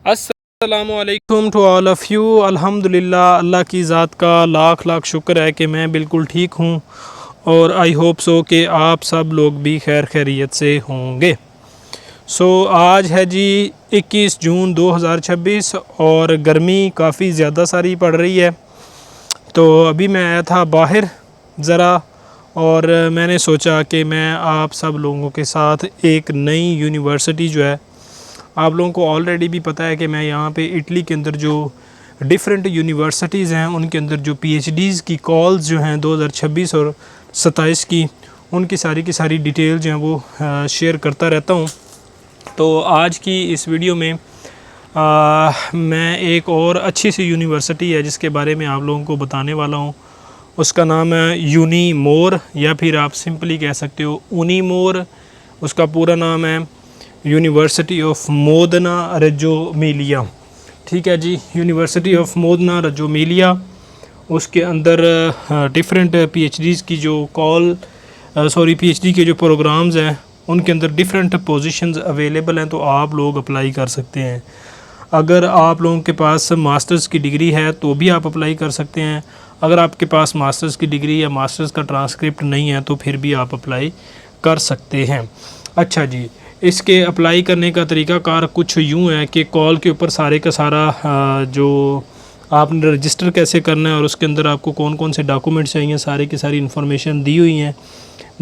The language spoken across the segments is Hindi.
अस्सलामुअलैकुम टू ऑल ऑफ़ यू। अल्हम्दुलिल्लाह, अल्लाह की ज़ात का लाख लाख शुक्र है कि मैं बिल्कुल ठीक हूँ और आई होप सो कि आप सब लोग भी खैर खैरियत से होंगे। आज है जी 21 जून 2026 और गर्मी काफ़ी ज़्यादा सारी पड़ रही है। तो अभी मैं आया था बाहर ज़रा और मैंने सोचा कि मैं आप सब लोगों के साथ एक नई यूनिवर्सिटी जो है, आप लोगों को ऑलरेडी भी पता है कि मैं यहाँ पे इटली के अंदर जो डिफरेंट यूनिवर्सिटीज़ हैं उनके अंदर जो पीएचडीज़ की कॉल्स जो हैं 2026 और 27 की, उनकी सारी डिटेल जो हैं वो शेयर करता रहता हूँ। तो आज की इस वीडियो में मैं एक और अच्छी सी यूनिवर्सिटी है जिसके बारे में आप लोगों को बताने वाला हूँ। उसका नाम है यूनीमोर, या फिर आप सिंपली कह सकते हो यूनीमोर। उसका पूरा नाम है यूनिवर्सिटी ऑफ मोदना रेज्जो ईमिलिया। ठीक है जी, यूनिवर्सिटी ऑफ मोदना रेज्जो ईमिलिया। उसके अंदर डिफरेंट पीएचडीज़ की जो पीएचडी के जो प्रोग्राम्स हैं उनके अंदर डिफरेंट पोजीशंस अवेलेबल हैं, तो आप लोग अप्लाई कर सकते हैं। अगर आप लोगों के पास मास्टर्स की डिग्री है तो भी आप अप्लाई कर सकते हैं। अगर आपके पास मास्टर्स की डिग्री या मास्टर्स का ट्रांसक्रिप्ट नहीं है तो फिर भी आप अप्लाई कर सकते हैं। अच्छा जी, इसके अप्लाई करने का तरीक़ाकार कुछ यूँ है कि कॉल के ऊपर सारे का सारा जो आपने रजिस्टर कैसे करना है और उसके अंदर आपको कौन कौन से डॉक्यूमेंट्स चाहिए, सारी की सारी इन्फॉर्मेशन दी हुई हैं।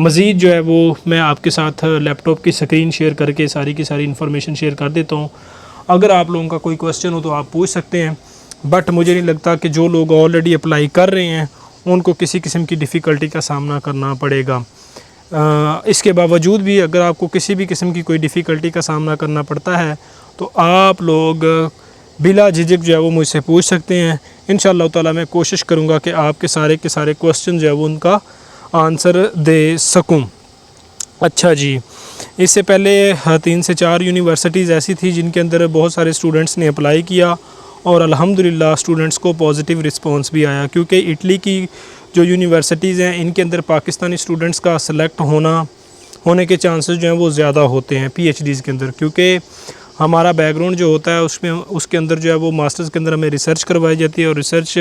मज़ीद जो है वो मैं आपके साथ लैपटॉप की स्क्रीन शेयर करके सारी की सारी इन्फॉर्मेशन शेयर कर देता हूँ। अगर आप लोगों का कोई क्वेश्चन हो तो आप पूछ सकते हैं, बट मुझे नहीं लगता कि जो लोग ऑलरेडी अप्लाई कर रहे हैं उनको किसी किस्म की डिफ़िकल्टी का सामना करना पड़ेगा। इसके बावजूद भी अगर आपको किसी भी किस्म की कोई डिफ़िकल्टी का सामना करना पड़ता है तो आप लोग बिला झिझक जो है वो मुझसे पूछ सकते हैं। इंशाअल्लाह ताला मैं कोशिश करूँगा कि आपके सारे के सारे क्वेश्चन जो है वो उनका आंसर दे सकूँ। अच्छा जी, इससे पहले 3 से 4 यूनिवर्सिटीज़ ऐसी थी जिनके अंदर बहुत सारे स्टूडेंट्स ने अप्लाई किया और अल्हम्दुलिल्लाह स्टूडेंट्स को पॉजिटिव रिस्पांस भी आया, क्योंकि इटली की जो यूनिवर्सिटीज़ हैं इनके अंदर पाकिस्तानी स्टूडेंट्स का सिलेक्ट होने के चांसेस जो हैं वो ज़्यादा होते हैं पीएचडीज़ के अंदर, क्योंकि हमारा बैकग्राउंड जो होता है उसके अंदर जो है वो मास्टर्स के अंदर हमें रिसर्च करवाई जाती है और रिसर्च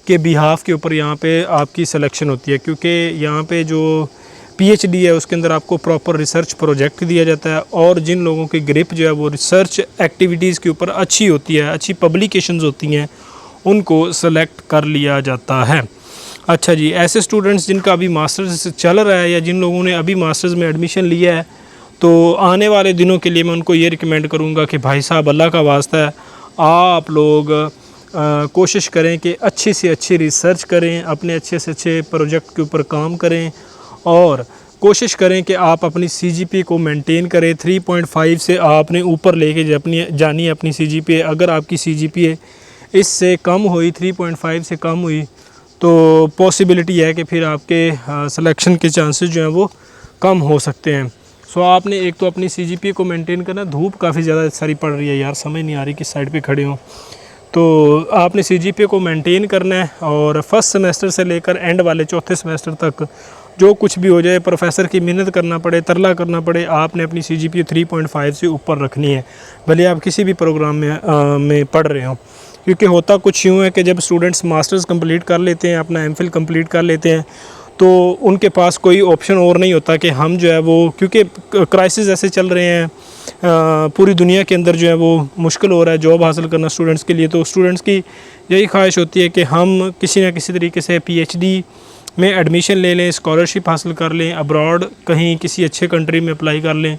के बिहाफ के ऊपर यहाँ पे आपकी सिलेक्शन होती है। क्योंकि यहाँ पे जो पीएचडी है उसके अंदर आपको प्रॉपर रिसर्च प्रोजेक्ट दिया जाता है और जिन लोगों की ग्रिप जो है वो रिसर्च एक्टिविटीज़ के ऊपर अच्छी होती है, अच्छी पब्लिकेशंस होती हैं, उनको सेलेक्ट कर लिया जाता है। अच्छा जी, ऐसे स्टूडेंट्स जिनका अभी मास्टर्स चल रहा है या जिन लोगों ने अभी मास्टर्स में एडमिशन लिया है, तो आने वाले दिनों के लिए मैं उनको ये रिकमेंड करूँगा कि भाई साहब अल्लाह का वास्ता है आप लोग कोशिश करें कि अच्छी से अच्छी रिसर्च करें, अपने अच्छे से अच्छे प्रोजेक्ट के ऊपर काम करें और कोशिश करें कि आप अपनी सीजीपीए को मेंटेन करें। 3.5 से आपने ऊपर लेके जानी है अपनी सीजीपीए। अगर आपकी सीजीपीए इससे कम हुई, 3.5 से कम हुई, तो पॉसिबिलिटी है कि फिर आपके सिलेक्शन के चांसेस जो हैं वो कम हो सकते हैं। आपने एक तो अपनी सीजीपीए को मेंटेन करना। धूप काफ़ी ज़्यादा सारी पड़ रही है यार, समझ नहीं आ रही किस साइड पे खड़े हों। तो आपने सीजीपीए को मेंटेन करना है और फर्स्ट सेमेस्टर से लेकर एंड वाले चौथे सेमेस्टर तक जो कुछ भी हो जाए, प्रोफेसर की मेहनत करना पड़े, तरला करना पड़े, आपने अपनी सीजीपीए 3.5 से ऊपर रखनी है, भले आप किसी भी प्रोग्राम में पढ़ रहे हो। क्योंकि होता कुछ यूँ है कि जब स्टूडेंट्स मास्टर्स कंप्लीट कर लेते हैं, अपना एमफिल कंप्लीट कर लेते हैं, तो उनके पास कोई ऑप्शन और नहीं होता कि हम जो है वो, क्योंकि क्राइसिस ऐसे चल रहे हैं पूरी दुनिया के अंदर, जो है वो मुश्किल हो रहा है जॉब हासिल करना स्टूडेंट्स के लिए। तो स्टूडेंट्स की यही ख्वाहिश होती है कि हम किसी न किसी तरीके से पीएचडी में एडमिशन ले लें, स्कॉलरशिप हासिल कर लें, अब्रॉड कहीं किसी अच्छे कंट्री में अप्लाई कर लें।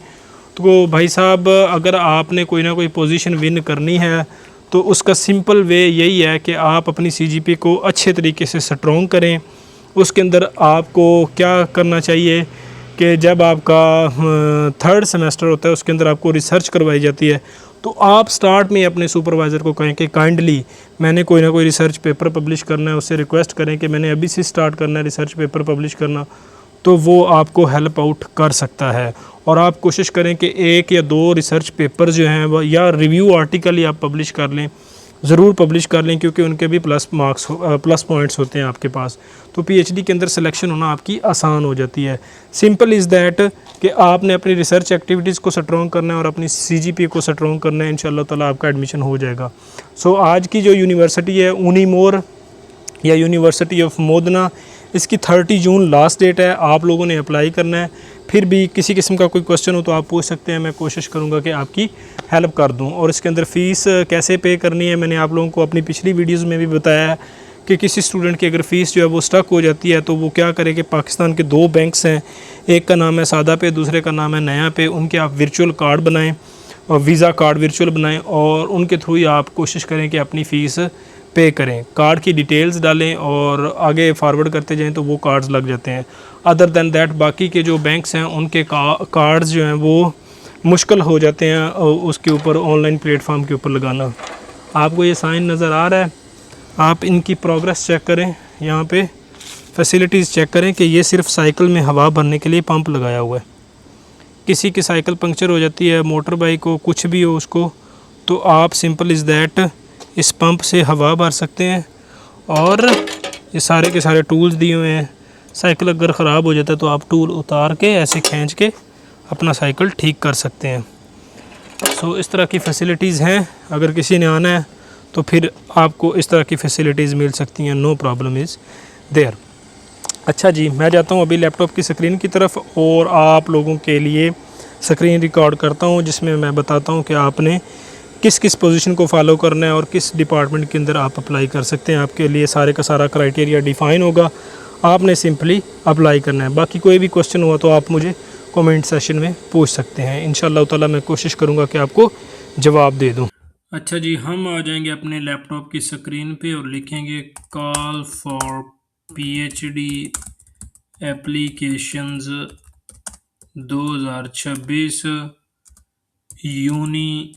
तो भाई साहब, अगर आपने कोई ना कोई पोजीशन विन करनी है तो उसका सिंपल वे यही है कि आप अपनी सीजीपीए को अच्छे तरीके से स्ट्रॉन्ग करें। उसके अंदर आपको क्या करना चाहिए कि जब आपका 3rd सेमेस्टर होता है उसके अंदर आपको रिसर्च करवाई जाती है, तो आप स्टार्ट में अपने सुपरवाइज़र को कहें कि काइंडली मैंने कोई ना कोई रिसर्च पेपर पब्लिश करना है, उससे रिक्वेस्ट करें कि मैंने अभी से स्टार्ट करना है रिसर्च पेपर पब्लिश करना, तो वो आपको हेल्प आउट कर सकता है। और आप कोशिश करें कि 1 या 2 रिसर्च पेपर जो हैं वो या रिव्यू आर्टिकल ही आप पब्लिश कर लें, ज़रूर पब्लिश कर लें, क्योंकि उनके भी प्लस पॉइंट्स होते हैं आपके पास। तो पीएचडी के अंदर सिलेक्शन होना आपकी आसान हो जाती है। सिंपल इज़ दैट कि आपने अपनी रिसर्च एक्टिविटीज़ को स्ट्रॉन्ग करना है और अपनी सीजीपीए को स्ट्रॉन्ग करना है, इंशाल्लाह ताला आपका एडमिशन हो जाएगा। सो आज की जो यूनिवर्सिटी है उनीमोर या यूनिवर्सिटी ऑफ मोदना, इसकी 30 जून लास्ट डेट है। आप लोगों ने अप्लाई करना है। फिर भी किसी किस्म का कोई क्वेश्चन हो तो आप पूछ सकते हैं, मैं कोशिश करूंगा कि आपकी हेल्प कर दूं। और इसके अंदर फ़ीस कैसे पे करनी है, मैंने आप लोगों को अपनी पिछली वीडियोज़ में भी बताया है कि किसी स्टूडेंट की अगर फ़ीस जो है वो स्टक हो जाती है तो वो क्या करे कि पाकिस्तान के 2 बैंक्स हैं, एक का नाम है सादा पे, दूसरे का नाम है नया पे। उनके आप वर्चुअल कार्ड बनाएँ और वीज़ा कार्ड वर्चुअल बनाएं और उनके थ्रू ही आप कोशिश करें कि अपनी फ़ीस पे करें। कार्ड की डिटेल्स डालें और आगे फॉरवर्ड करते जाएं तो वो कार्ड्स लग जाते हैं। अदर दैन दैट बाकी के जो बैंक्स हैं उनके कार्ड्स जो हैं वो मुश्किल हो जाते हैं उसके ऊपर ऑनलाइन प्लेटफॉर्म के ऊपर लगाना। आपको ये साइन नज़र आ रहा है, आप इनकी प्रोग्रेस चेक करें, यहाँ पे फैसिलिटीज़ चेक करें कि ये सिर्फ साइकिल में हवा भरने के लिए पंप लगाया हुआ है। किसी की साइकिल पंक्चर हो जाती है, मोटर बाइक हो, कुछ भी हो उसको, तो आप सिंपल इज़ दैट इस पंप से हवा भर सकते हैं। और ये सारे के सारे टूल्स दिए हुए हैं। साइकिल अगर ख़राब हो जाता है तो आप टूल उतार के ऐसे खींच के अपना साइकिल ठीक कर सकते हैं। सो इस तरह की फ़ैसिलिटीज़ हैं। अगर किसी ने आना है तो फिर आपको इस तरह की फ़ैसिलिटीज़ मिल सकती हैं, नो प्रॉब्लम इज़ देयर। अच्छा जी, मैं जाता हूँ अभी लैपटॉप की स्क्रीन की तरफ और आप लोगों के लिए स्क्रीन रिकॉर्ड करता हूँ, जिसमें मैं बताता हूँ कि आपने किस किस पोजीशन को फॉलो करना है और किस डिपार्टमेंट के अंदर आप अप्लाई कर सकते हैं। आपके लिए सारे का सारा क्राइटेरिया डिफ़ाइन होगा, आपने सिंपली अप्लाई करना है। बाकी कोई भी क्वेश्चन हुआ तो आप मुझे कमेंट सेशन में पूछ सकते हैं, इंशाल्लाह ताला मैं कोशिश करूँगा कि आपको जवाब दे दूँ। अच्छा जी, हम आ जाएंगे अपने लैपटॉप की स्क्रीन पे और लिखेंगे कॉल फॉर पीएचडी एप्लीकेशंस 2026 यूनीमोर।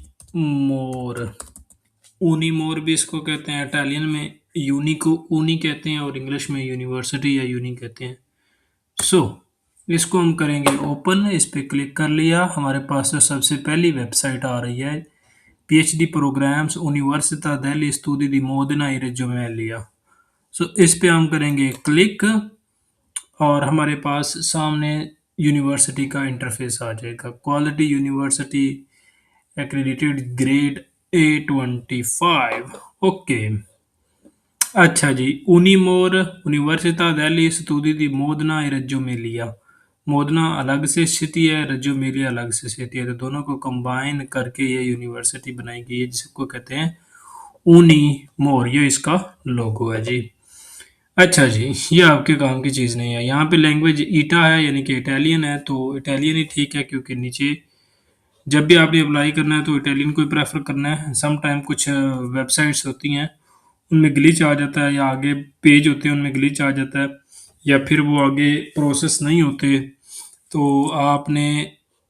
ऊनीमोर भी इसको कहते हैं, इटालियन में यूनी को ऊनी कहते हैं और इंग्लिश में यूनिवर्सिटी या यूनी कहते हैं। सो इसको हम करेंगे ओपन, इस पर क्लिक कर लिया। हमारे पास जो सबसे पहली वेबसाइट आ रही है पीएचडी प्रोग्राम्स यूनिवर्सिटा दिल्ली स्टूडी दी मोदना ई रेggio emilia। सो इस पे हम करेंगे क्लिक और हमारे पास सामने यूनिवर्सिटी का इंटरफेस आ जाएगा। Quality university accredited grade A25। Okay, अच्छा जी, उनीमोर यूनिवर्सिटा दिल्ली स्टूडी दी मोदना ई रेggio emilia। मोदना अलग से स्थिति है, रेggio emilia अलग से स्थिति है, तो दोनों को कंबाइन करके ये यूनिवर्सिटी बनाई गई है जिसको कहते हैं उनीमोर। ये इसका लोगो है जी। अच्छा जी, ये आपके काम की चीज़ नहीं है। यहाँ पे लैंग्वेज ईटा है यानी कि इटालियन है, तो इटालियन ही ठीक है, क्योंकि नीचे जब भी आपने अप्लाई करना है तो इटालियन को ही प्रेफर करना है। सम टाइम कुछ वेबसाइट्स होती हैं उनमें ग्लिच आ जाता है, या आगे पेज होते हैं उनमें ग्लिच आ जाता है, या फिर वो आगे प्रोसेस नहीं होते। तो आपने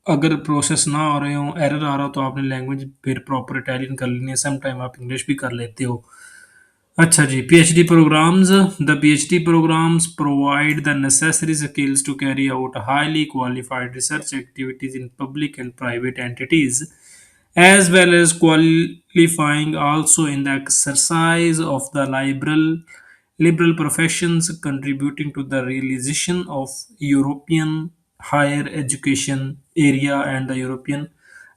अगर प्रोसेस ना आ रहे हो, एरर आ रहा हो, तो आपने लैंग्वेज फिर प्रॉपर इटालियन कर लेनी है। सम टाइम आप इंग्लिश भी कर लेते हो। अच्छा जी, PhD programs. The PhD programs provide the necessary skills to carry out highly qualified research activities in public and private entities, as well as qualifying also in the exercise of the liberal professions, contributing to the realization of European higher education area and the European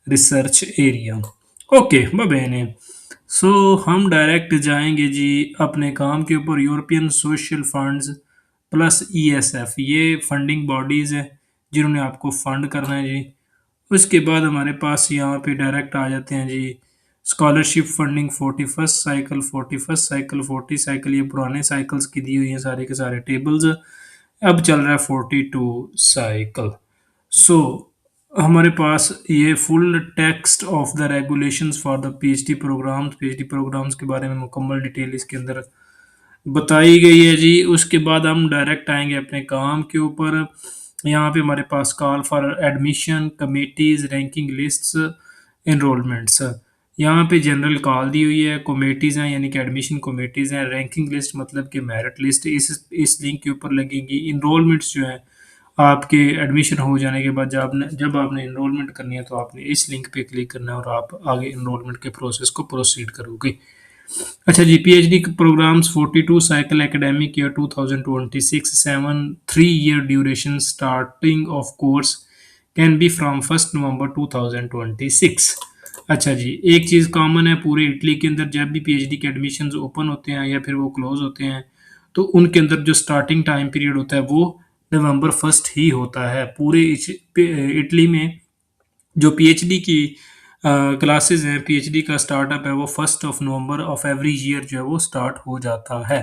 research area। Okay, बबेने। सो हम डायरेक्ट जाएंगे जी अपने काम के ऊपर। European social funds plus ESF, ये फंडिंग बॉडीज़ हैं जिन्होंने आपको फंड करना है जी। उसके बाद हमारे पास यहाँ पे डायरेक्ट आ जाते हैं जी scholarship funding 41st cycle, 41st cycle, 40 cycle, ये पुराने साइकिल्स की दी हुई हैं सारे के सारे टेबल्स। अब चल रहा है 42 साइकिल। सो हमारे पास ये full text of the regulations for the PhD programmes के बारे में मुकम्मल डिटेल इसके अंदर बताई गई है जी। उसके बाद हम डायरेक्ट आएंगे अपने काम के ऊपर। यहाँ पे हमारे पास call for admission, committees, ranking lists, enrolments. यहाँ पे जनरल कॉल दी हुई है, कमेटीज़ हैं यानी कि एडमिशन कमेटीज़ हैं, रैंकिंग लिस्ट मतलब कि मेरिट लिस्ट इस लिंक के ऊपर लगेंगी। इनरोलमेंट्स जो है आपके एडमिशन हो जाने के बाद जब आपने इनरोलमेंट करनी है तो आपने इस लिंक पे क्लिक करना है और आप आगे इनरोलमेंट के प्रोसेस को प्रोसीड करोगे। अच्छा जी, PhD programmes 42 cycle academic year 2026 7 3 year duration starting of course can be from 1 November 2026। अच्छा जी, एक चीज़ कॉमन है पूरे इटली के अंदर, जब भी पीएचडी के एडमिशन्स ओपन होते हैं या फिर वो क्लोज होते हैं, तो उनके अंदर जो स्टार्टिंग टाइम पीरियड होता है वो नवंबर 1 ही होता है। पूरे इटली में जो पीएचडी की क्लासेस हैं, पीएचडी का स्टार्टअप है, वो 1 नवंबर ऑफ एवरी ईयर जो है वो स्टार्ट हो जाता है।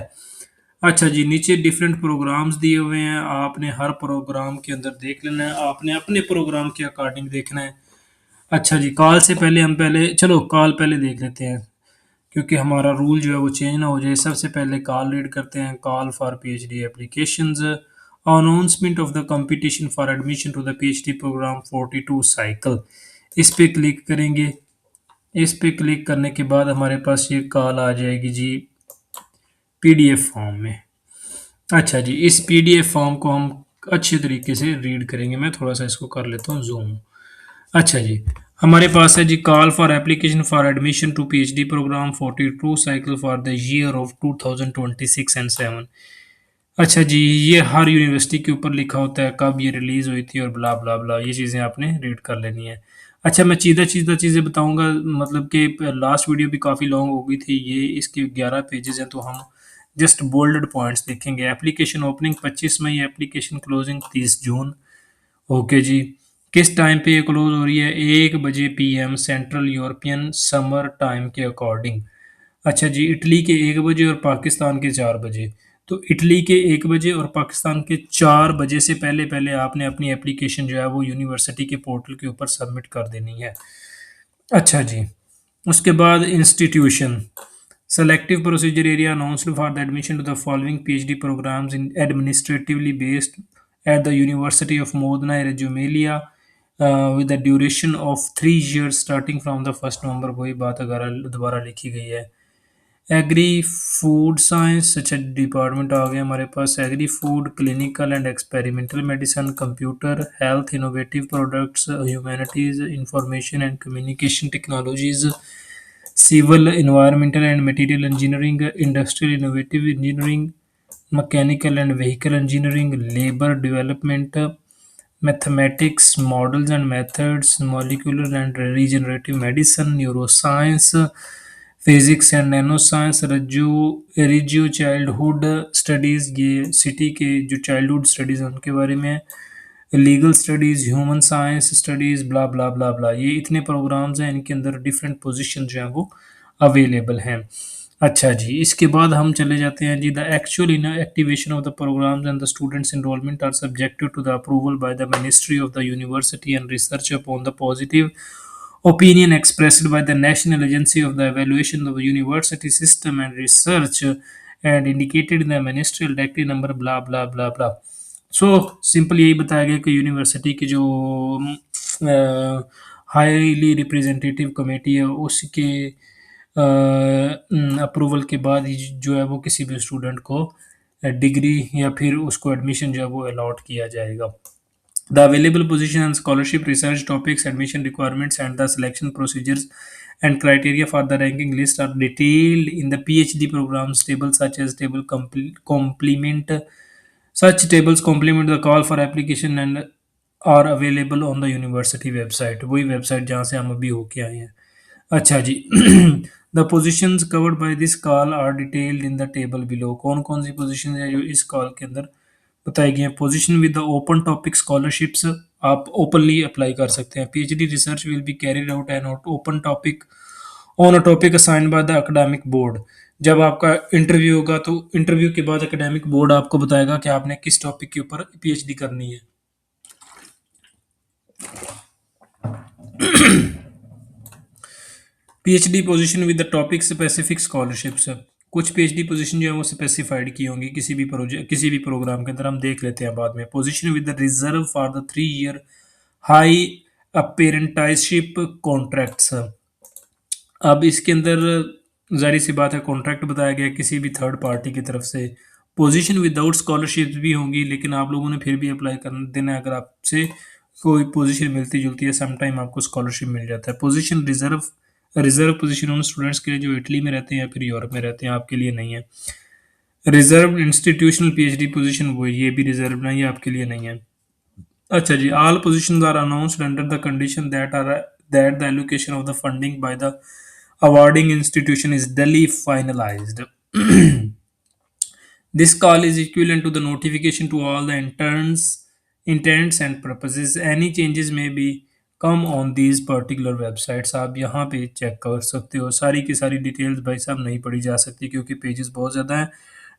अच्छा जी, नीचे डिफरेंट प्रोग्राम्स दिए हुए हैं, आपने हर प्रोग्राम के अंदर देख लेना है, आपने अपने प्रोग्राम के अकॉर्डिंग देखना है। अच्छा जी, कॉल से पहले हम पहले चलो कॉल पहले देख लेते हैं, क्योंकि हमारा रूल जो है वो चेंज ना हो जाए। सबसे पहले कॉल रीड करते हैं। Call for PhD applications, announcement of the competition for admission to the PhD programme 42 cycle, इस पे क्लिक करेंगे। इस पे क्लिक करने के बाद हमारे पास ये कॉल आ जाएगी जी पीडीएफ फॉर्म में। अच्छा जी, इस पीडीएफ फॉर्म को हम अच्छे तरीके से रीड करेंगे। मैं थोड़ा सा इसको कर लेता हूँ जूम। अच्छा जी, हमारे पास है जी call for application for admission to PhD programme 42 cycle for the year of 2026 and 7। अच्छा जी, ये हर यूनिवर्सिटी के ऊपर लिखा होता है कब ये रिलीज़ हुई थी और ब्ला ब्ला ब्ला, ये चीज़ें आपने रीड कर लेनी है। अच्छा, मैं सीधा सीधा चीज़ें बताऊंगा, मतलब कि लास्ट वीडियो भी काफ़ी लॉन्ग हो गई थी, ये इसके 11 पेजेस हैं, तो हम जस्ट बोल्डेड पॉइंट्स देखेंगे। एप्लीकेशन ओपनिंग 25 मई, एप्लीकेशन क्लोजिंग 30 जून। ओके जी, किस टाइम पे ये क्लोज हो रही है? 1 बजे PM central European summer time के अकॉर्डिंग। अच्छा जी, इटली के 1 बजे और पाकिस्तान के 4 बजे। तो इटली के 1 बजे और पाकिस्तान के 4 बजे से पहले पहले आपने अपनी एप्लीकेशन जो है वो यूनिवर्सिटी के पोर्टल के ऊपर सबमिट कर देनी है। अच्छा जी, उसके बाद institution selective procedure area announced for the admission to the following PhD programs in administratively based at the University of Modena Reggio Emilia with the duration of 3 years starting from the 1 November. वही बात अगर दोबारा लिखी गई है। एग्री फूड साइंस, अच्छा डिपार्टमेंट आ गया हमारे पास। Agri food, clinical and experimental medicine, computer, health, innovative products, humanities, information and communication technologies, civil, environmental and material engineering, industrial innovative engineering, mechanical and vehicle engineering, labour development, mathematics, models and methods, molecular and regenerative medicine, neuroscience, physics and nano science, Reggio childhood studies, ये सिटी के जो चाइल्डहुड स्टडीज़ हैं उनके बारे में, legal studies, human science studies, blah blah blah blah, ये इतने प्रोग्राम्स हैं, इनके अंदर डिफरेंट पोजीशन जो हैं वो अवेलेबल हैं। अच्छा जी, इसके बाद हम चले जाते हैं जी the actual in activation of the programmes and the students enrolment are subjected to the approval by the ministry of the university and research upon the positive opinion expressed by the National Agency of the Evaluation of the University System and Research and indicated in the ministerial decree number blah blah blah blah। So simple यही बताया गया कि यूनिवर्सिटी की जो हाईली रिप्रेजेंटेटिव कमेटी है उसके अप्रूवल के बाद ही जो है वो किसी भी स्टूडेंट को डिग्री या फिर उसको एडमिशन जो है वो अलॉट किया जाएगा। The available position and scholarship research topics, admission requirements, and the selection procedures and criteria for the ranking list are detailed in the PhD programs table, such as table complement. Such tables complement the call for application and are available on the university website। वही वेबसाइट जहाँ से हम अभी होके आए हैं। अच्छा जी, the positions covered by this call are detailed in the table below. कौन कौन सी पोजीशन है जो इस कॉल के अंदर बताई गई हैं? Position with the open topic scholarships, आप ओपनली अप्लाई कर सकते हैं। PhD research will be carried out an open topic on a topic assigned by the academic board. जब आपका इंटरव्यू होगा तो इंटरव्यू के बाद एकेडमिक बोर्ड आपको बताएगा कि आपने किस टॉपिक के ऊपर पीएचडी करनी है। PhD position with the topic specific scholarships, कुछ पीएचडी पोजीशन जो है वो स्पेसिफाइड की होंगी किसी भी प्रोजेक्ट किसी भी प्रोग्राम के अंदर, हम देख लेते हैं बाद में। Position with the reserve for the 3 year high apprenticeship contracts. अब इसके अंदर जारी सी बात है कॉन्ट्रैक्ट बताया गया किसी भी थर्ड पार्टी की तरफ से। पोजीशन विदाउट स्कॉलरशिप भी होंगी, लेकिन आप लोगों ने फिर भी अप्लाई कर देना है। अगर आपसे कोई पोजीशन मिलती जुलती है, समटाइम आपको स्कॉलरशिप मिल जाता है। पोजीशन रिजर्व रिजर्व पोजीशन उन स्टूडेंट्स के लिए जो इटली में रहते हैं या फिर यूरोप में रहते हैं, आपके लिए नहीं है। रिजर्व इंस्टीट्यूशनल पीएचडी पोजीशन, वो ये भी रिजर्व नहीं है, आपके लिए नहीं है। अच्छा जी, all positions are announced under the condition that the allocation of the funding by the awarding institution is duly finalized. This call is equivalent to the notification to all the intents and purposes. Any changes may be come on these particular websites. आप यहाँ पे चेक कर सकते हो। सारी की सारी डिटेल्स भाई साहब नहीं पढ़ी जा सकती क्योंकि पेजेस बहुत ज़्यादा हैं,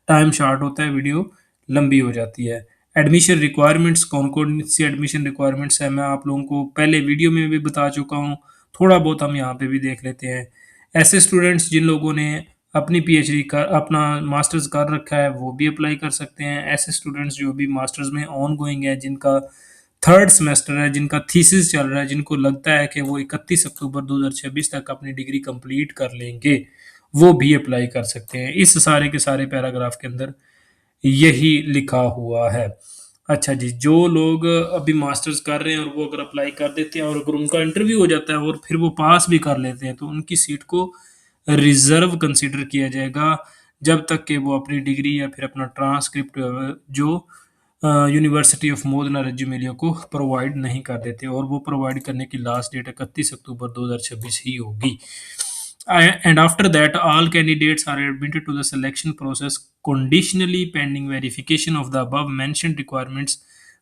टाइम शार्ट होता है, वीडियो लंबी हो जाती है। एडमिशन रिक्वायरमेंट्स, कौन कौन सी एडमिशन रिक्वायरमेंट्स है मैं आप लोगों को पहले वीडियो में भी बता चुका हूँ, थोड़ा बहुत हम यहाँ पे भी देख लेते हैं। ऐसे स्टूडेंट्स जिन लोगों ने अपनी पीएचडी कर अपना मास्टर्स कर रखा है वो भी अप्लाई कर सकते हैं। ऐसे स्टूडेंट्स जो भी मास्टर्स में ऑन गोइंग है, जिनका थर्ड सेमेस्टर है, जिनका थीसिस चल रहा है, जिनको लगता है कि वो 31 अक्टूबर 2026 तक अपनी डिग्री कंप्लीट कर लेंगे, वो भी अप्लाई कर सकते हैं। इस सारे के सारे पैराग्राफ के अंदर यही लिखा हुआ है। अच्छा जी, जो लोग अभी मास्टर्स कर रहे हैं और वो अगर अप्लाई कर देते हैं और अगर उनका इंटरव्यू हो जाता है और फिर वो पास भी कर लेते हैं तो उनकी सीट को रिजर्व कंसिडर किया जाएगा जब तक कि वो अपनी डिग्री या फिर अपना ट्रांसक्रिप्ट जो यूनिवर्सिटी ऑफ मोदना रज्जुमेलिया को प्रोवाइड नहीं कर देते, और वो प्रोवाइड करने की लास्ट डेट 31 अक्टूबर 2026 ही होगी। And after that, all candidates are admitted to the selection process conditionally pending verification of the above mentioned requirements.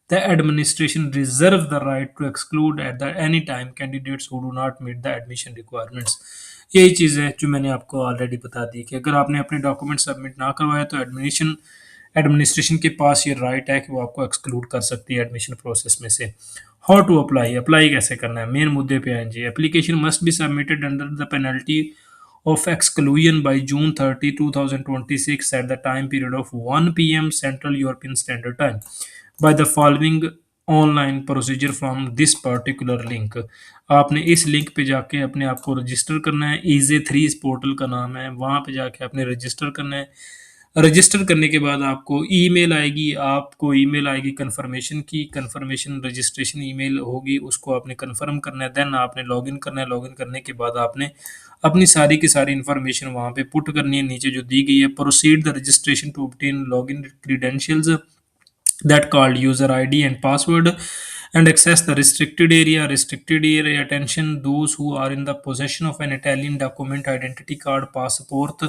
The administration reserves the right to exclude at any time candidates who do not meet the admission requirements. यही चीज़ है जो मैंने आपको ऑलरेडी बता दी कि अगर आपने अपने डॉक्यूमेंट सबमिट ना करवाया तो एडमिनिस्ट्रेशन के पास ये राइट है कि वो आपको एक्सक्लूड कर सकती है एडमिशन प्रोसेस में से। हाउ टू अप्लाई, अप्लाई कैसे करना है, मेन मुद्दे पे आए जी। Application must be submitted under the penalty of exclusion by June 30, 2026 at the time period of 1 p.m. Central European Standard Time by the following online procedure from this particular link. आपने इस लिंक पे जाके अपने आप को रजिस्टर करना है। ईजे 3 इस पोर्टल का नाम है, वहाँ पे जाके आपने रजिस्टर करना है। रजिस्टर करने के बाद आपको ईमेल आएगी, कंफर्मेशन की, कंफर्मेशन रजिस्ट्रेशन ईमेल होगी, उसको आपने कंफर्म करना है। देन आपने लॉगिन करना है। लॉगिन करने के बाद आपने अपनी सारी की सारी इन्फॉर्मेशन वहाँ पे पुट करनी है, नीचे जो दी गई है। Proceed the registration to obtain login credentials that called user ID and password and access the restricted area. Restricted area attention, those who are in the possession of an Italian document, identity card, passport,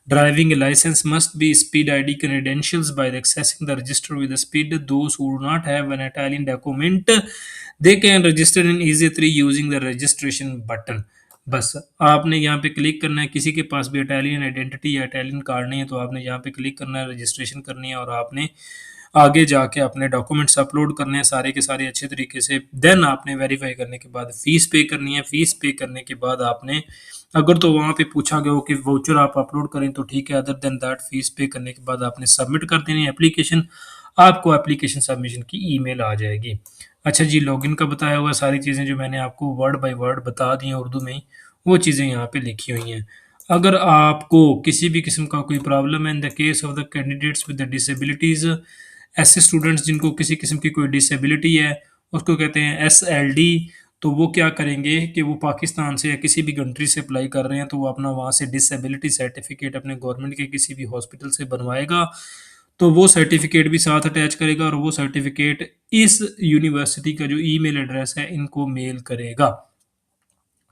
driving license must be speed ID credentials by accessing the register with the speed. Those who do not have an Italian document, they can register in Easy3 using the registration button. बस आपने यहाँ पे क्लिक करना है। किसी के पास भी इटालियन आइडेंटिटी या इटालियन कार्ड नहीं है तो आपने यहाँ पे क्लिक करना है, रजिस्ट्रेशन करनी है और आपने आगे जाके अपने डॉक्यूमेंट्स अपलोड करने हैं सारे के सारे अच्छे तरीके से। देन आपने वेरीफाई करने के बाद फीस पे करनी है। फीस पे करने के बाद आपने, अगर तो वहाँ पे पूछा गया हो कि वाउचर आप अपलोड करें तो ठीक है, अदर देन दैट फीस पे करने के बाद आपने सबमिट कर देनी है एप्लीकेशन। आपको एप्लीकेशन सबमिशन की ईमेल आ जाएगी। अच्छा जी, लॉगिन का बताया हुआ सारी चीज़ें जो मैंने आपको वर्ड बाय वर्ड बता दी हैं उर्दू में ही, वो चीज़ें यहाँ पे लिखी हुई हैं। अगर आपको किसी भी किस्म का कोई प्रॉब्लम है, in the case of the candidates with the disabilities, ऐसे स्टूडेंट्स जिनको किसी किस्म की कोई डिसेबिलिटी है, उसको कहते हैं SLD, तो वो क्या करेंगे कि वो पाकिस्तान से या किसी भी कंट्री से अप्लाई कर रहे हैं तो वो अपना वहाँ से डिसेबिलिटी सर्टिफिकेट अपने गवर्नमेंट के किसी भी हॉस्पिटल से बनवाएगा, तो वो सर्टिफिकेट भी साथ अटैच करेगा और वो सर्टिफिकेट इस यूनिवर्सिटी का जो ईमेल एड्रेस है इनको मेल करेगा।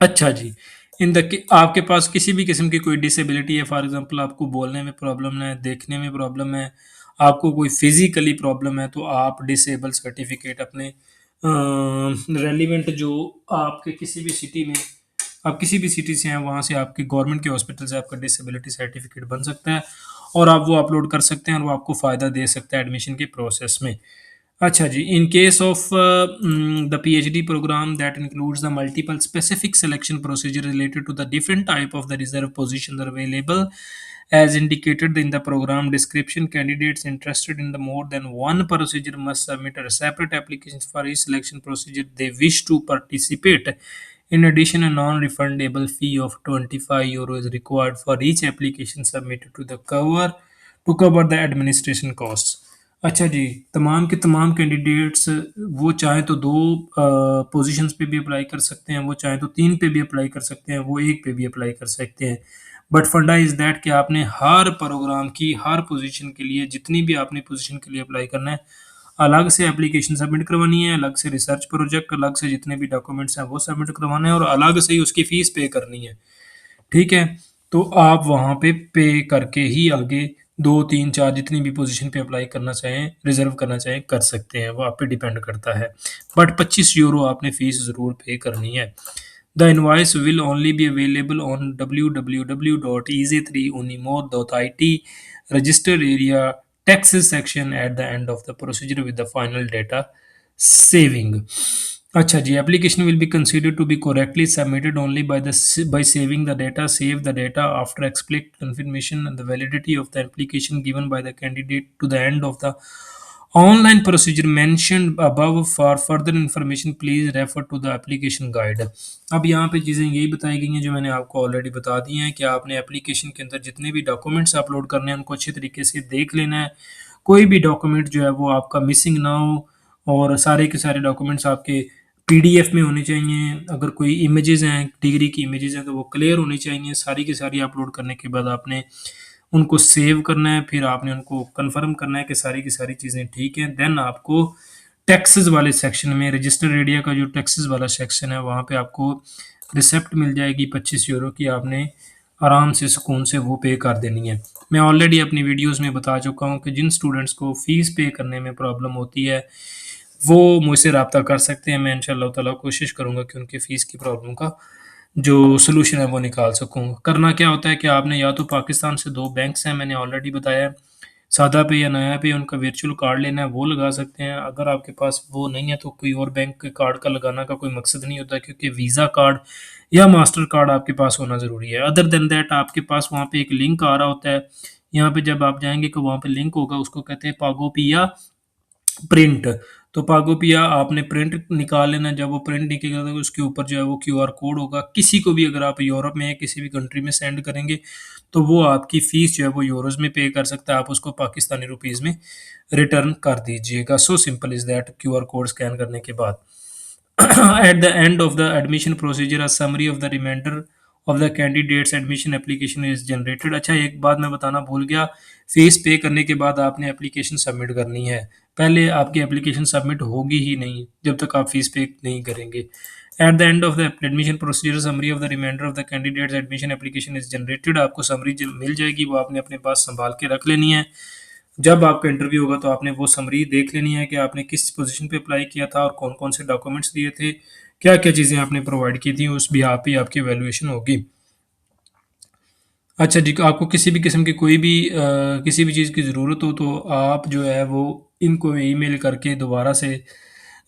अच्छा जी, आपके पास किसी भी किस्म की कोई डिसेबिलिटी है, फॉर एग्जांपल आपको बोलने में प्रॉब्लम है, देखने में प्रॉब्लम है, आपको कोई फिजिकली प्रॉब्लम है, तो आप डिसेबल सर्टिफिकेट अपने रेलिवेंट जो आपके किसी भी सिटी में, आप किसी भी सिटी से हैं वहाँ से आपके गवर्नमेंट के हॉस्पिटल से आपका डिसेबिलिटी सर्टिफिकेट बन सकता है और आप वो अपलोड कर सकते हैं और वो आपको फ़ायदा दे सकता है एडमिशन के प्रोसेस में। अच्छा जी, in case of the PhD program that includes the multiple specific selection procedure related to the different type of the reserve positions available as indicated in the program description, candidates interested in the more than one procedure must submit a separate application for each selection procedure they wish to participate. In addition, a non-refundable fee of €25 is required for each application submitted to cover the administration costs. अच्छा जी, तमाम के तमाम कैंडिडेट्स वो चाहें तो 2 पोज़ीशंस पे भी अप्लाई कर सकते हैं, वो चाहें तो 3 पे भी अप्लाई कर सकते हैं, वो 1 पे भी अप्लाई कर सकते हैं। बट फंडा इज़ दैट कि आपने हर प्रोग्राम की हर पोज़ीशन के लिए जितनी भी आपने पोज़ीशन के लिए अप्लाई करना है, अलग से एप्लीकेशन सबमिट करवानी है, अलग से रिसर्च प्रोजेक्ट, अलग से जितने भी डॉक्यूमेंट्स हैं वो सबमिट करवाने हैं और अलग से ही उसकी फ़ीस पे करनी है। ठीक है? तो आप वहाँ पे करके ही आगे 2, 3, 4 जितनी भी पोज़ीशन पे अप्लाई करना चाहें, रिज़र्व करना चाहें, कर सकते हैं, वो आप पे डिपेंड करता है। बट 25 यूरो आपने फ़ीस ज़रूर पे करनी है। The invoice will only be available on www.easy3unimore.it registered area taxes section at the end of the procedure with the final data saving. अच्छा जी, application will be considered to be correctly submitted only by saving the data. Save the data after explicit confirmation and the validity of the application given by the candidate to the end of the online procedure mentioned above. For further information please refer to the application guide. अब यहाँ पे चीज़ें यही बताई गई हैं जो मैंने आपको ऑलरेडी बता दी हैं कि आपने एप्लीकेशन के अंदर जितने भी डॉक्यूमेंट्स अपलोड करने हैं उनको अच्छे तरीके से देख लेना है। कोई भी डॉक्यूमेंट जो है वो आपका मिसिंग ना हो और सारे के सारे डॉक्यूमेंट्स आपके पीडीएफ में होने चाहिए। अगर कोई इमेजेस हैं, डिग्री की इमेजेस हैं तो वो क्लियर होनी चाहिए। सारी की सारी अपलोड करने के बाद आपने उनको सेव करना है, फिर आपने उनको कन्फर्म करना है कि सारी की सारी चीज़ें ठीक हैं। देन आपको टैक्सेस वाले सेक्शन में रजिस्टर्ड एरिया का जो टैक्सेस वाला सेक्शन है वहाँ पे आपको रिसिप्ट मिल जाएगी 25 यूरो की। आपने आराम से सुकून से वो पे कर देनी है। मैं ऑलरेडी अपनी वीडियोस में बता चुका हूँ कि जिन स्टूडेंट्स को फ़ीस पे करने में प्रॉब्लम होती है वो मुझसे रब्ता कर सकते हैं। मैं इंशाअल्लाह ताला कोशिश करूँगा कि उनकी फ़ीस की प्रॉब्लम का जो सॉल्यूशन है वो निकाल सकूँ। करना क्या होता है कि आपने या तो पाकिस्तान से 2 बैंक्स हैं, मैंने ऑलरेडी बताया है, सादा पे या नया पे उनका वर्चुअल कार्ड लेना है, वो लगा सकते हैं। अगर आपके पास वो नहीं है तो कोई और बैंक के कार्ड का लगाना का कोई मकसद नहीं होता क्योंकि वीज़ा कार्ड या मास्टर कार्ड आपके पास होना ज़रूरी है। अदर देन दैट आपके पास वहाँ पे एक लिंक आ रहा होता है, यहाँ पे जब आप जाएँगे तो वहाँ पे लिंक होगा, उसको कहते हैं पागोपिया प्रिंट। तो पागोपिया आपने प्रिंट निकाल लेना। जब वो प्रिंट निकलेगा तो उसके ऊपर जो है वो क्यूआर कोड होगा। किसी को भी अगर आप यूरोप में या किसी भी कंट्री में सेंड करेंगे तो वो आपकी फ़ीस जो है वो यूरोज़ में पे कर सकता है, आप उसको पाकिस्तानी रुपीज़ में रिटर्न कर दीजिएगा। So simple is that QR code scan करने के बाद। At the end of the admission procedure, a summary of the remainder of the candidate's admission application is generated. अच्छा, एक बात मैं बताना भूल गया, फीस पे करने के बाद आपने एप्लीकेशन सबमिट करनी है। पहले आपकी एप्लीकेशन सबमिट होगी ही नहीं जब तक आप फीस पे नहीं करेंगे। At the end of the admission procedure, summary of the remainder of the candidate's admission application is generated. आपको समरी मिल जाएगी, वो आपने अपने पास संभाल के रख लेनी है। जब आपका इंटरव्यू होगा तो आपने वो समरी देख लेनी है कि आपने किस पोजीशन पे अप्लाई किया था और कौन-कौन से डॉक्यूमेंट्स दिए थे, क्या-क्या चीज़ें आपने प्रोवाइड की थी, उस बिहाफ़ पे आपकी वैल्यूएशन होगी। अच्छा जी, आपको किसी भी किस्म की कोई भी किसी भी चीज़ की ज़रूरत हो तो आप जो है वो इनको ईमेल करके दोबारा से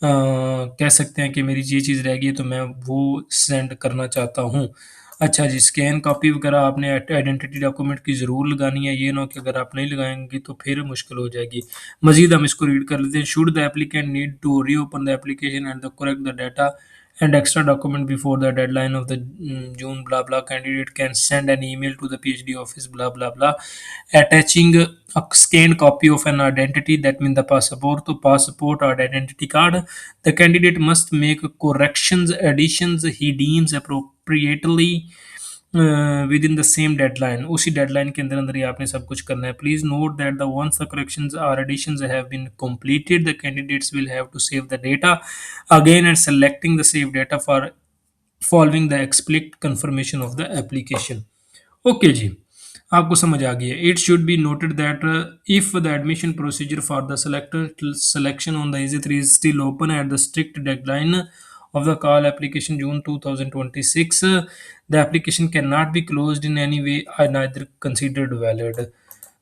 कह सकते हैं कि मेरी ये चीज़ रह गई है तो मैं वो सेंड करना चाहता हूँ। अच्छा जी, स्कैन कॉपी वगैरह आपने आइडेंटिटी डॉक्यूमेंट की ज़रूर लगानी है, ये ना हो कि अगर आप नहीं लगाएँगे तो फिर मुश्किल हो जाएगी। मज़ीद हम इसको रीड कर लेते हैं। Should the applicant need to reopen the application and the correct the data and extra document before the deadline of the June blah blah candidate can send an email to the PhD office blah blah blah attaching a scanned copy of an identity that means the passport to passport or identity card. The candidate must make corrections additions he deems appropriately within the same deadline. उसी डेडलाइन के अंदर अंदर ही आपने सब कुछ करना है। Please note that the once the corrections are additions have been completed the candidates will have to save the data again and selecting the save data for following the explicit confirmation of the application. Okay जी, आपको समझ आ गई है। It should be noted that if the admission procedure for the selected selection on the EZ3 is still open at the strict deadline of the call application June 2026, the application cannot be closed in any way or neither considered valid.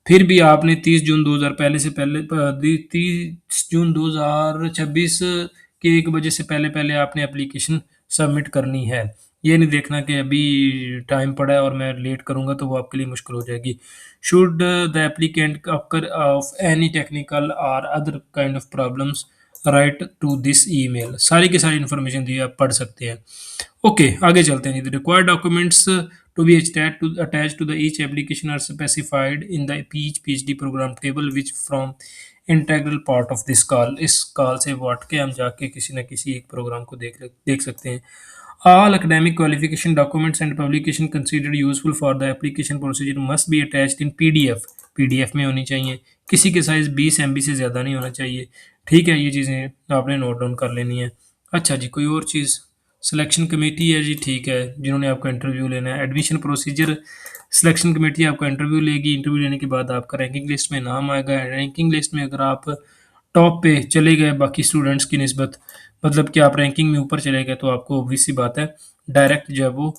फिर भी आपने 30 जून 2000 पहले से पहले 30 जून 2026 के 1 बजे से पहले पहले आपने एप्लीकेशन सबमिट करनी है। ये नहीं देखना कि अभी टाइम पड़ा है और मैं लेट करूँगा तो वो आपके लिए मुश्किल हो जाएगी। Should the applicant occur of any technical or other kind of problems write to this email. सारी की सारी इन्फॉर्मेशन दी है, आप पढ़ सकते हैं। ओके, आगे चलते हैं। The required documents to be attach to the each application are specified in the PhD programme table which from integral part of this call. इस कॉल से वाट के हम जाके किसी न किसी एक प्रोग्राम को देख सकते हैं। All academic qualification documents and publication considered useful for the application procedure must be attached in PDF। PDF में होनी चाहिए, किसी के साइज 20 MB से ज़्यादा नहीं होना चाहिए। ठीक है, ये चीज़ें आपने नोट डाउन कर लेनी है। अच्छा जी, कोई और चीज़? सिलेक्शन कमेटी है जी, ठीक है, जिन्होंने आपका इंटरव्यू लेना है। एडमिशन प्रोसीजर, सिलेक्शन कमेटी आपका इंटरव्यू लेगी। इंटरव्यू लेने के बाद आपका रैंकिंग लिस्ट में नाम आएगा। रैंकिंग लिस्ट में अगर आप टॉप पे चले गए बाकी स्टूडेंट्स की निस्बत, मतलब कि आप रैंकिंग में ऊपर चले गए, तो आपको ऑब्वियस सी बात है डायरेक्ट जो है वो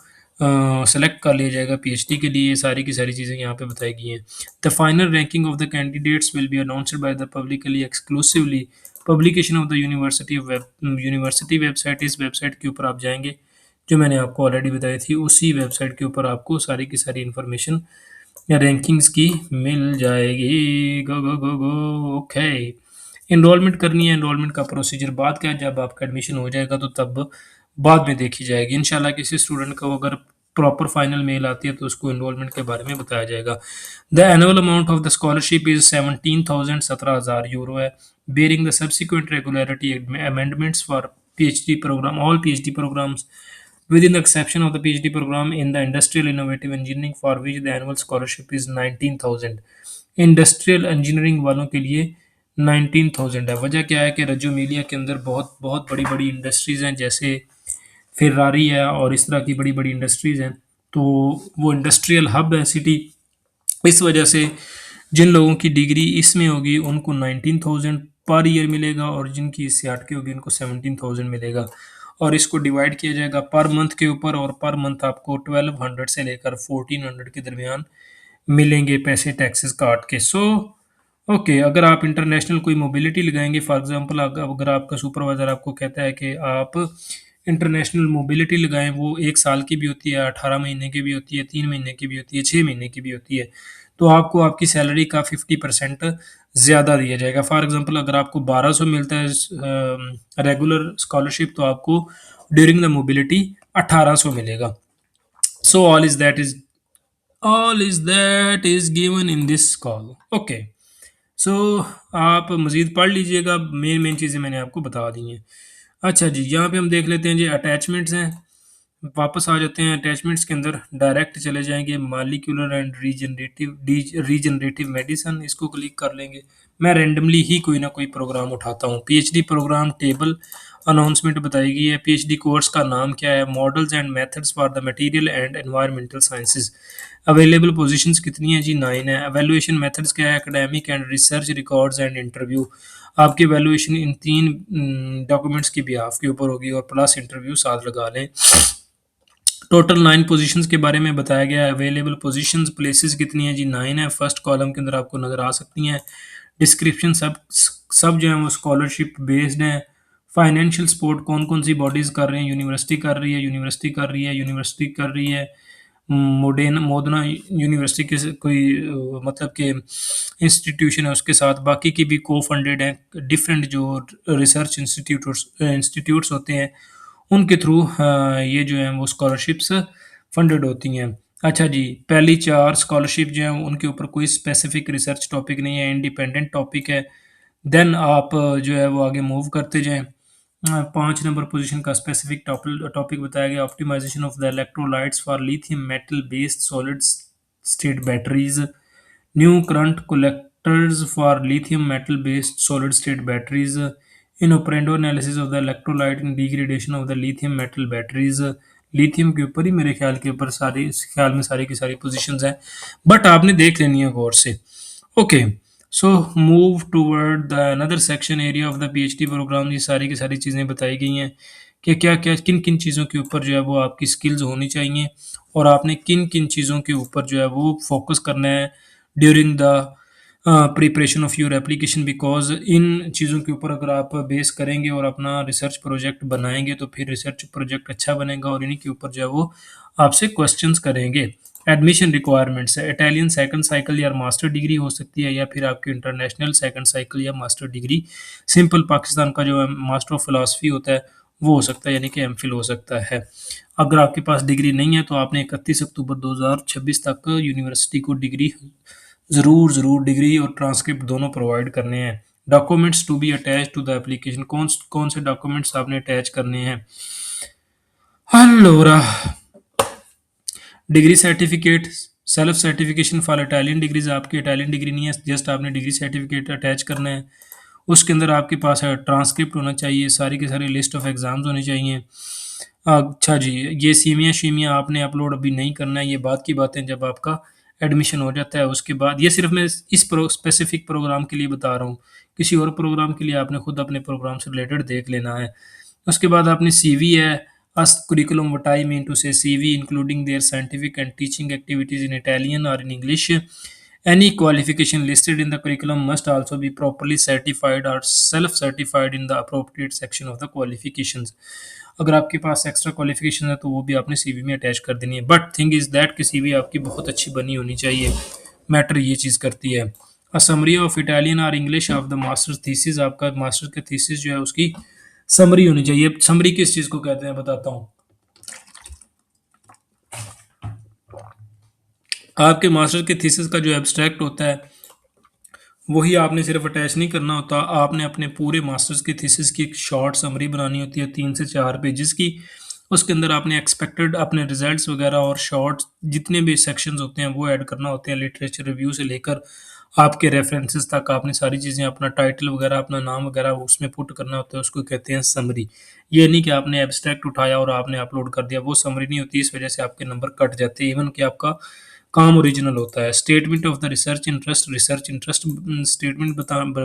सेलेक्ट कर लिया जाएगा PhD के लिए। सारी की सारी चीज़ें यहाँ पे बताई गई हैं। The final ranking of the candidates will B announced by the publicly exclusively publication of the university website. इस वेबसाइट के ऊपर आप जाएंगे, जो मैंने आपको ऑलरेडी बताई थी, उसी वेबसाइट के ऊपर आपको सारी की सारी इन्फॉर्मेशन या रैंकिंग्स की मिल जाएगी। गो गो गो गो। ओके, इनरोलमेंट करनी है। इनरोलमेंट का प्रोसीजर बाद का है, जब आपका एडमिशन हो जाएगा तो तब बाद में देखी जाएगी इंशाल्लाह। किसी स्टूडेंट को अगर प्रॉपर फाइनल मेल आती है तो उसको इनरोलमेंट के बारे में बताया जाएगा। The annual amount of the scholarship is 17,000, 17,000 euro है। Bearing the subsequent regularity amendments for PhD programme, all PhD programs within the exception of the PhD program in the industrial innovative engineering for which the annual scholarship is 19,000। Industrial engineering वालों के लिए 19,000 है। वजह क्या है कि रजो मीलिया के अंदर बहुत बहुत बड़ी बड़ी इंडस्ट्रीज़ हैं, जैसे फेरारी है और इस तरह की बड़ी बड़ी इंडस्ट्रीज़ हैं। तो वो इंडस्ट्रियल हब है सिटी, इस वजह से जिन लोगों की डिग्री इसमें होगी उनको 19,000 पर ईयर मिलेगा, और जिनकी इससे हट के होगी उनको 17,000 मिलेगा। और इसको डिवाइड किया जाएगा पर मंथ के ऊपर, और पर मंथ आपको 1200 से लेकर 1400 के दरमियान मिलेंगे पैसे टैक्सेस काट के। सो ओके, अगर आप इंटरनेशनल कोई मोबिलिटी लगाएंगे, फॉर एग्जांपल अगर आपका सुपरवाइज़र आपको कहता है कि आप इंटरनेशनल मोबिलिटी लगाएं, वो 1 साल की भी होती है, 18 महीने की भी होती है, 3 महीने की भी होती है, 6 महीने की भी होती है, तो आपको आपकी सैलरी का 50% ज़्यादा दिया जाएगा। फॉर एग्जांपल अगर आपको 1200 मिलता है रेगुलर स्कॉलरशिप, तो आपको ड्यूरिंग द मोबिलिटी 1800 मिलेगा। So all is that is given in this call। Okay, so आप मज़ीद पढ़ लीजिएगा, मेन मेन चीज़ें मैंने आपको बता दी हैं। अच्छा जी, यहाँ पे हम देख लेते हैं जी अटैचमेंट्स हैं। वापस आ जाते हैं अटैचमेंट्स के अंदर, डायरेक्ट चले जाएंगे मालिक्यूलर एंड रीजनरेटिव मेडिसिन, इसको क्लिक कर लेंगे। मैं रेंडमली ही कोई ना कोई प्रोग्राम उठाता हूँ। PhD प्रोग्राम टेबल अनाउंसमेंट बताई गई है। PhD कोर्स का नाम क्या है? Models and methods for the material and environmental sciences. Available positions कितनी है जी? 9 है। एवेलुएशन मेथड्स क्या है? Academic and research records and interview. आपकी एवेलुएशन इन 3 डॉक्यूमेंट्स की बिहाफ के ऊपर होगी, और प्लस इंटरव्यू साथ लगा लें। टोटल 9 पोजीशंस के बारे में बताया गया है। अवेलेबल पोजीशंस प्लेसेस कितनी है जी? 9 है। फर्स्ट कॉलम के अंदर आपको नज़र आ सकती हैं। डिस्क्रिप्शन सब जो है वो स्कॉलरशिप बेस्ड है। फाइनेंशियल सपोर्ट कौन कौन सी बॉडीज़ कर रहे हैं? यूनिवर्सिटी कर रही है, यूनिवर्सिटी कर रही है, यूनिवर्सिटी कर रही है। मोदना यूनिवर्सिटी के कोई मतलब कि इंस्टीट्यूशन है उसके साथ, बाकी की भी को फंडेड हैं। डिफरेंट जो रिसर्च इंस्टीट्यूट्स होते हैं उनके थ्रू ये जो है वो स्कॉलरशिप्स फंडेड होती हैं। अच्छा जी, पहली 4 स्कॉलरशिप जो है उनके ऊपर कोई स्पेसिफिक रिसर्च टॉपिक नहीं है, इंडिपेंडेंट टॉपिक है। देन आप जो है वो आगे मूव करते जाएं। 5 नंबर पोजीशन का स्पेसिफिक टॉपिक बताया गया, optimisation of the electrolytes for lithium metal based solid state batteries. New current collectors for lithium metal based solid state batteries. In operando analysis of the electrolyte in degradation of the lithium metal batteries. Lithium के ऊपर ही मेरे ख्याल के ऊपर सारी ख्याल में सारी की सारी पोजीशंस हैं, बट आपने देख लेनी है गौर से। Okay, so move toward the another section area of the PhD programme. ये सारी की सारी चीज़ें बताई गई हैं कि क्या क्या किन किन चीज़ों के ऊपर जो है वो आपकी स्किल्स होनी चाहिए, और आपने किन किन चीज़ों के ऊपर जो है वो फोकस करना है during the preparation of your application. Because in चीज़ों के ऊपर अगर आप बेस करेंगे और अपना रिसर्च प्रोजेक्ट बनाएंगे तो फिर रिसर्च प्रोजेक्ट अच्छा बनेगा, और इन्हीं के ऊपर जो है वो आपसे क्वेश्चंस करेंगे। एडमिशन रिक्वायरमेंट्स है, इटालियन सेकंड साइकिल या मास्टर डिग्री हो सकती है, या फिर आपकी इंटरनेशनल सेकंड साइकिल या मास्टर डिग्री। सिंपल पाकिस्तान का जो मास्टर ऑफ फिलॉसफी होता है वो हो सकता है, यानी कि एमफिल हो सकता है। अगर आपके पास डिग्री नहीं है तो आपने 31 अक्टूबर 2026 तक यूनिवर्सिटी को डिग्री ज़रूर डिग्री और ट्रांसक्रिप्ट दोनों प्रोवाइड करने हैं। Documents to be attach to the application, कौन कौन से डॉक्यूमेंट्स आपने अटैच करने हैं? अल्लोरा degree certificate, self certification for Italian degrees. आपकी इटालियन डिग्री नहीं है, जस्ट आपने डिग्री सर्टिफिकेट अटैच करना है। उसके अंदर आपके पास ट्रांसक्रिप्ट होना चाहिए, सारी की सारी लिस्ट ऑफ एग्जाम्स होनी चाहिए। अच्छा जी, ये सीमिया शीमिया आपने अपलोड अभी नहीं करना है, ये बात की बातें जब आपका एडमिशन हो जाता है उसके बाद। ये सिर्फ मैं इस स्पेसिफिक प्रोग्राम के लिए बता रहा हूँ, किसी और प्रोग्राम के लिए आपने खुद अपने प्रोग्राम से रिलेटेड देख लेना है। उसके बाद आपने सीवी है, अस curriculum what I mean to say CV including their scientific and teaching activities in Italian or in English. Any qualification listed in the curriculum must also be properly certified or self-certified in the appropriate section of the qualifications. अगर आपके पास एक्स्ट्रा क्वालिफिकेशन है तो वो भी आपने सीवी में अटैच कर देनी है। बट थिंग इज दैट कि सीवी आपकी बहुत अच्छी बनी होनी चाहिए, मैटर ये चीज़ करती है। अ समरी ऑफ इटालियन और English of the masters thesis, आपका मास्टर्स का थीसिस जो है उसकी समरी होनी चाहिए। समरी किस चीज़ को कहते हैं बताता हूँ। आपके मास्टर के थीसिस का जो एब्स्ट्रैक्ट होता है वही आपने सिर्फ अटैच नहीं करना होता, आपने अपने पूरे मास्टर्स की थीसिस की एक शॉर्ट समरी बनानी होती है 3 से 4 पेजेस की। उसके अंदर आपने एक्सपेक्टेड अपने रिजल्ट्स वगैरह और शॉर्ट जितने भी सेक्शंस होते हैं वो ऐड करना होते हैं, लिटरेचर रिव्यू से लेकर आपके रेफरेंसेस तक आपने सारी चीज़ें, अपना टाइटल वगैरह अपना नाम वगैरह उसमें पुट करना होता है, उसको कहते हैं समरी। ये नहीं कि आपने एब्स्ट्रैक्ट उठाया और आपने अपलोड कर दिया, वो समरी नहीं होती, इस वजह से आपके नंबर कट जाते हैं इवन कि आपका काम ओरिजिनल होता है। Statement of the research interest statement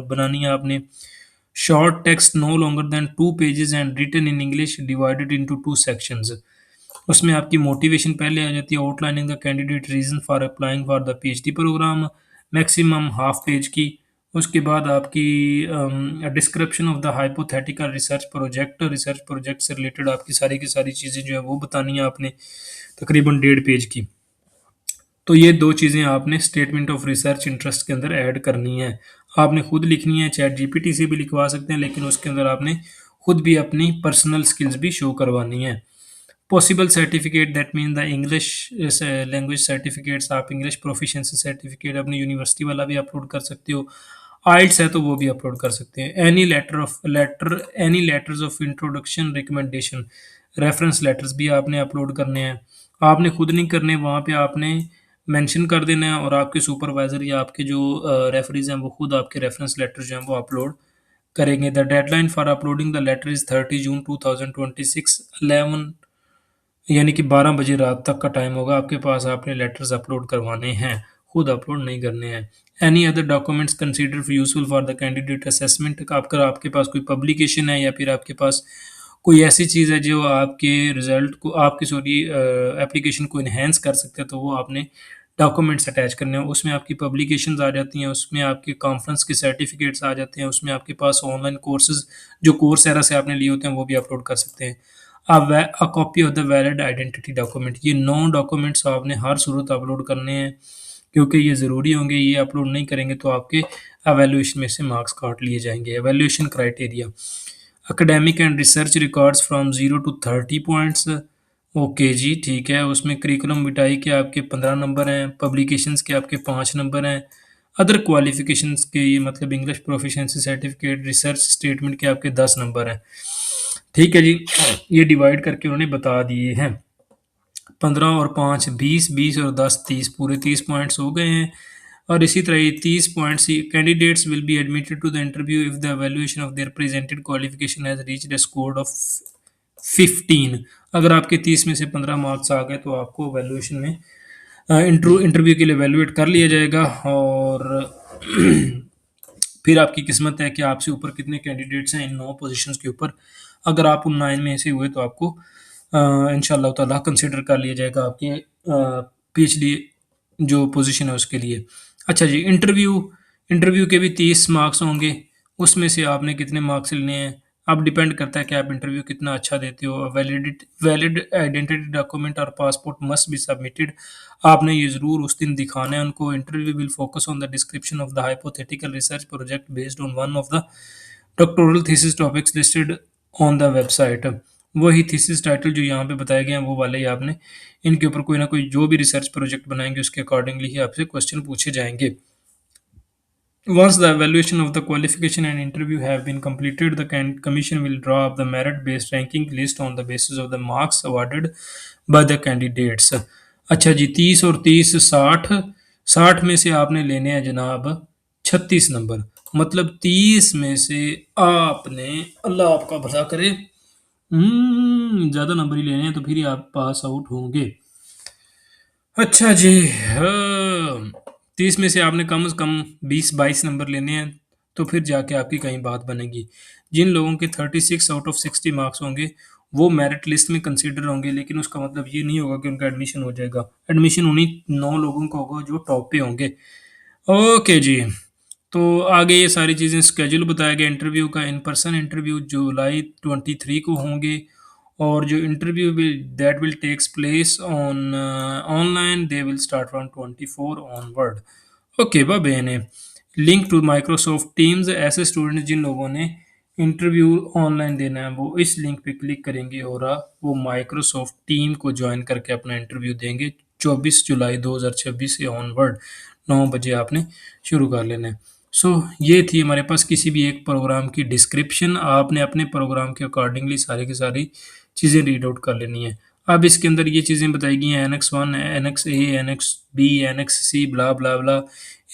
बनानी है आपने। Short text no longer than 2 pages and written in English divided into 2 sections. उसमें आपकी मोटिवेशन पहले आ जाती है, outlining the candidate reason for applying for the PhD programme, maximum half page की। उसके बाद आपकी description of the hypothetical research project से रिलेटेड आपकी सारी की सारी चीज़ें जो है वो बतानी है आपने, तकरीबन 1.5 पेज की। तो ये 2 चीज़ें आपने स्टेटमेंट ऑफ रिसर्च इंटरेस्ट के अंदर ऐड करनी है। आपने खुद लिखनी है, चैट जीपीटी से भी लिखवा सकते हैं, लेकिन उसके अंदर आपने खुद भी अपनी पर्सनल स्किल्स भी शो करवानी है। Possible certificate that mean the English language certificates, आप इंग्लिश प्रोफिशिएंसी सर्टिफिकेट अपनी यूनिवर्सिटी वाला भी अपलोड कर सकते हो। आइल्स है तो वो भी अपलोड कर सकते हैं। Any letters of introduction recommendation, reference letters भी आपने अपलोड करने हैं। आपने खुद नहीं करने, वहाँ पे आपने मेंशन कर देना है और आपके सुपरवाइजर या आपके जो रेफरीज हैं वो खुद आपके रेफरेंस लेटर जो हैं वो अपलोड करेंगे। The deadline for uploading the letter is 30 June 2026 11, यानी कि 12 बजे रात तक का टाइम होगा आपके पास, आपने लेटर्स अपलोड करवाने हैं, खुद अपलोड नहीं करने हैं। Any other documents consider useful for the candidate assessment, आपके पास कोई पब्लिकेशन है या फिर आपके पास कोई ऐसी चीज़ है जो आपके रिजल्ट को, आपकी सॉरी एप्लीकेशन को इन्हेंस कर सकते हैं, तो वो आपने डॉक्यूमेंट्स अटैच करने हैं। उसमें आपकी पब्लिकेशंस आ जाती हैं, उसमें आपके कॉन्फ्रेंस के सर्टिफिकेट्स आ जाते हैं, उसमें आपके पास ऑनलाइन कोर्सेज जो कोर्स एरा से आपने लिए होते हैं वो भी अपलोड कर सकते हैं। A copy of the valid identity document, ये 9 डॉक्यूमेंट्स आपने हर सूरत अपलोड करने हैं क्योंकि ये ज़रूरी होंगे। ये अपलोड नहीं करेंगे तो आपके एवेल्यूएशन में से मार्क्स काट लिए जाएंगे। Evaluation criteria, academic and research records from 0 to 30 points. Okay जी, ठीक है। उसमें करिकुलम विटाई के आपके 15 नंबर हैं, पब्लिकेशंस के आपके 5 नंबर हैं, अदर क्वालिफिकेशंस के ये मतलब English proficiency certificate, research statement के आपके 10 नंबर हैं। ठीक है जी, ये डिवाइड करके उन्होंने बता दिए हैं। 15 और 5 20, 20 और 10 30, पूरे 30 पॉइंट्स हो गए हैं। और इसी तरह ये 30 points, candidates will be admitted to the interview if the evaluation of their presented qualification has reached a score of 15। अगर आपके 30 में से 15 मार्क्स आ गए तो आपको एवेल्यूएशन में इंटरव्यू के लिए एवेल्यूएट कर लिया जाएगा। और फिर आपकी किस्मत है कि आपसे ऊपर कितने कैंडिडेट्स हैं इन 9 पोजीशंस के ऊपर। अगर आप उन 9 में से हुए तो आपको इंशाल्लाह ताला कंसिडर कर लिया जाएगा आपके पीएचडी जो पोजीशन है उसके लिए। अच्छा जी, इंटरव्यू के भी 30 मार्क्स होंगे, उसमें से आपने कितने मार्क्स लेने हैं? अब डिपेंड करता है कि आप इंटरव्यू कितना अच्छा देते हो। वैलिड आइडेंटिटी डॉक्यूमेंट और पासपोर्ट मस्ट बी सबमिटेड। आपने ये ज़रूर उस दिन दिखाना है उनको। Interview will focus on the description of the hypothetical research project based on one of the doctoral thesis topics listed on the website. वही थीसिस टाइटल जो यहाँ पे बताए गए हैं वो वाले ही आपने इनके ऊपर कोई ना कोई जो भी रिसर्च प्रोजेक्ट बनाएंगे उसके अकॉर्डिंगली ही आपसे क्वेश्चन पूछे जाएंगे। Once the evaluation of the qualification and interview have been completed, the commission will draw up the merit-based ranking list on the basis of the marks awarded by the candidates. अच्छा जी, 30 और 30 60, 60 में से आपने लेने हैं जनाब 36 नंबर। मतलब 30 में से आपने, अल्लाह आपका भला करे, ज़्यादा नंबर ही लेने हैं तो फिर ही आप पास आउट होंगे। अच्छा जी, हाँ, 30 में से आपने कम से कम 20-22 नंबर लेने हैं तो फिर जाके आपकी कहीं बात बनेगी। जिन लोगों के 36 आउट ऑफ 60 मार्क्स होंगे वो मेरिट लिस्ट में कंसीडर होंगे, लेकिन उसका मतलब ये नहीं होगा कि उनका एडमिशन हो जाएगा। एडमिशन उन्हीं 9 लोगों का होगा जो टॉप पे होंगे। ओके जी, तो आगे ये सारी चीज़ें स्केड्यूल बताया गया इंटरव्यू का। इन पर्सन इंटरव्यू जुलाई 23 को होंगे और जो interview that will takes place on online, they will start from 24 onward. Okay बा बेने, लिंक टू माइक्रोसॉफ्ट टीम्स। ऐसे स्टूडेंट जिन लोगों ने इंटरव्यू ऑनलाइन देना है वो इस लिंक पे क्लिक करेंगे और वो माइक्रोसॉफ्ट टीम को ज्वाइन करके अपना इंटरव्यू देंगे। 24 जुलाई 2026 से ऑनवर्ड 9 बजे आपने शुरू कर लेना है। सो ये थी हमारे पास किसी भी एक प्रोग्राम की डिस्क्रिप्शन। आपने अपने प्रोग्राम के अकॉर्डिंगली सारी की सारी चीज़ें रीड आउट कर लेनी है। अब इसके अंदर ये चीज़ें बताई गई हैं, एनेक्स 1, एनेक्स ए, एनेक्स बी, एनेक्स सी, ब्ला ब्ला ब्ला।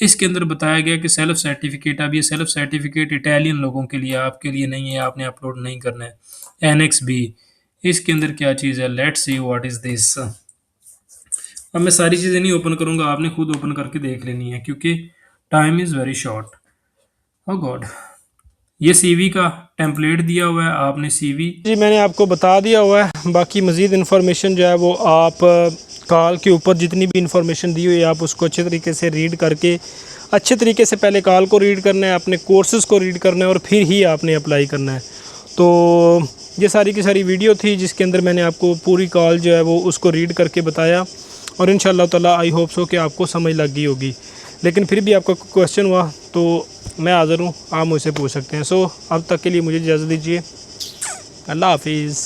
इसके अंदर बताया गया कि सेल्फ सर्टिफिकेट, अब ये सेल्फ सर्टिफिकेट इटालियन लोगों के लिए, आपके लिए नहीं है, आपने अपलोड नहीं करना है। एनेक्स बी, इसके अंदर क्या चीज़ है, let's see what is this. अब मैं सारी चीज़ें नहीं ओपन करूँगा, आपने खुद ओपन करके देख लेनी है क्योंकि time is very short. Oh God, ये सीवी का टेम्पलेट दिया हुआ है, आपने सीवी जी मैंने आपको बता दिया हुआ है। बाकी मज़ीद इन्फॉर्मेशन जो है वो आप कॉल के ऊपर जितनी भी इंफॉर्मेशन दी हुई है आप उसको अच्छे तरीके से रीड करके, अच्छे तरीके से पहले कॉल को रीड करना है, अपने कोर्सेज़ को रीड करना है और फिर ही आपने अप्लाई करना है। तो ये सारी की सारी वीडियो थी जिसके अंदर मैंने आपको पूरी कॉल जो है वो उसको रीड करके बताया और इंशाअल्लाह ताला आई होप सो कि आपको समझ लग गई होगी। लेकिन फिर भी आपका क्वेश्चन हुआ तो मैं हाज़िर हूँ, आप मुझसे पूछ सकते हैं। सो अब तक के लिए मुझे इजाज़त दीजिए। अल्लाह हाफिज़।